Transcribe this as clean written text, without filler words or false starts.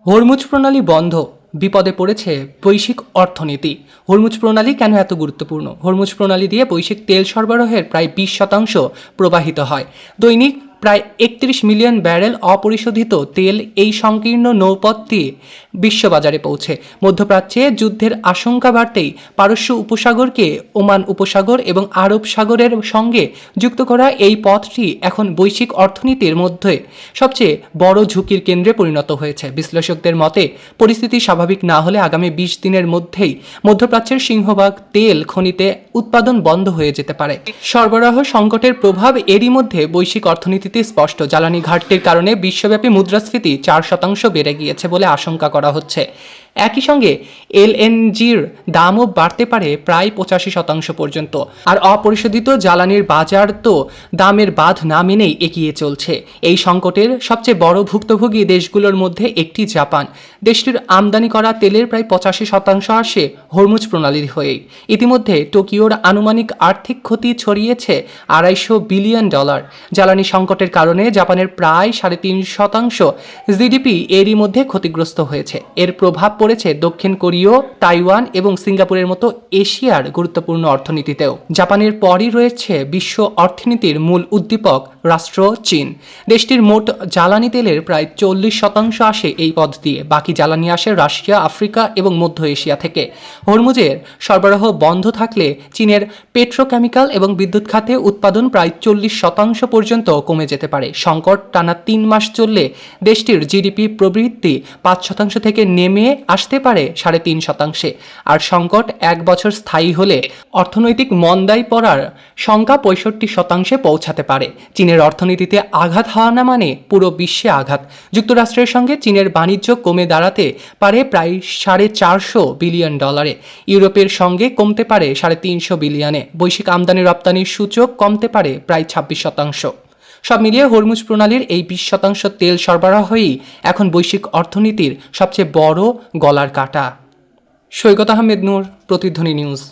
Hormuz প্রণালী বন্ধ, বিপদে পড়েছে বৈশ্বিক অর্থনীতি। হরমুজ প্রণালী কেন এত গুরুত্বপূর্ণ? হরমুজ প্রণালী দিয়ে বৈশ্বিক তেল সরবরাহের প্রায় 20% প্রবাহিত হয়। দৈনিক প্রায় 31 মিলিয়ন ব্যারেল অপরিশোধিত তেল এই সংকীর্ণ নৌপথ দিয়ে বিশ্ববাজারে পৌঁছে। মধ্যপ্রাচ্যে যুদ্ধের আশঙ্কা বাড়তেই পারস্য উপসাগরকে ওমান উপসাগর এবং আরব সাগরের সঙ্গে যুক্ত করা এই পথটি এখন বৈশ্বিক অর্থনীতির মধ্যে সবচেয়ে বড় ঝুঁকির কেন্দ্রে পরিণত হয়েছে। বিশ্লেষকদের মতে পরিস্থিতি স্বাভাবিক না হলে আগামী 20 দিনের মধ্যেই মধ্যপ্রাচ্যের সিংহভাগ তেল খনিতে উৎপাদন বন্ধ হয়ে যেতে পারে। সরবরাহ সংকটের প্রভাব এরই মধ্যে বৈশ্বিক অর্থনীতিতে স্পষ্ট। জ্বালানি ঘাটতির কারণে বিশ্বব্যাপী মুদ্রাস্ফীতি 4% বেড়ে গিয়েছে বলে আশঙ্কা করা হচ্ছে। একই সঙ্গে এলএনজির দামও বাড়তে পারে প্রায় 85% পর্যন্ত। আর অপরিশোধিত জ্বালানির বাজার তো দামের বাঁধ না মেনেই এগিয়ে চলছে। এই সংকটের সবচেয়ে বড় ভুক্তভোগী দেশগুলোর মধ্যে একটি জাপান। দেশটির আমদানি করা তেলের প্রায় 85% আসে হরমুজ প্রণালী হয়েই। ইতিমধ্যে টোকিওর আনুমানিক আর্থিক ক্ষতি ছড়িয়েছে $250 বিলিয়ন। জ্বালানি সংকটের কারণে জাপানের প্রায় 3.5% জিডিপি এরই মধ্যে ক্ষতিগ্রস্ত হয়েছে। এর প্রভাব পড়েছে দক্ষিণ কোরিয়া, তাইওয়ান এবং সিঙ্গাপুরের মতো এশিয়ার গুরুত্বপূর্ণ অর্থনীতিতেও। জাপানের পরই রয়েছে বিশ্ব অর্থনীতির মূল উদ্দীপক রাষ্ট্র চীন। দেশটির মোট জ্বালানি তেলের প্রায় 40% আসে এই পথ দিয়ে। বাকি জ্বালানি আসে রাশিয়া, আফ্রিকা এবং মধ্য এশিয়া থেকে। হরমুজের সরবরাহ বন্ধ থাকলে চীনের পেট্রোকেমিক্যাল এবং বিদ্যুৎ খাতে উৎপাদন প্রায় 40% পর্যন্ত কমে যেতে পারে। সংকট টানা 3 মাস চললে দেশটির জিডিপি প্রবৃদ্ধি 5% থেকে নেমে আসতে পারে 3.5%। আর সংকট 1 বছর স্থায়ী হলে অর্থনৈতিক মন্দায় পড়ার সংখ্যা 65% পৌঁছাতে পারে। চীনের অর্থনীতিতে আঘাত হওয়া না মানে পুরো বিশ্বে আঘাত। যুক্তরাষ্ট্রের সঙ্গে চীনের বাণিজ্য কমে দাঁড়াতে পারে প্রায় $450 বিলিয়ন। ইউরোপের সঙ্গে কমতে পারে $350 বিলিয়নে। বৈশ্বিক আমদানি রপ্তানির সূচক কমতে পারে প্রায় 26%। সব মিলিয়ে হরমুজ প্রণালীর এই 20% তেল সরবরাহই এখন বৈশ্বিক অর্থনীতির সবচেয়ে বড় গলার কাটা। সৈকত আহমেদ নূর, প্রতিধ্বনি নিউজ।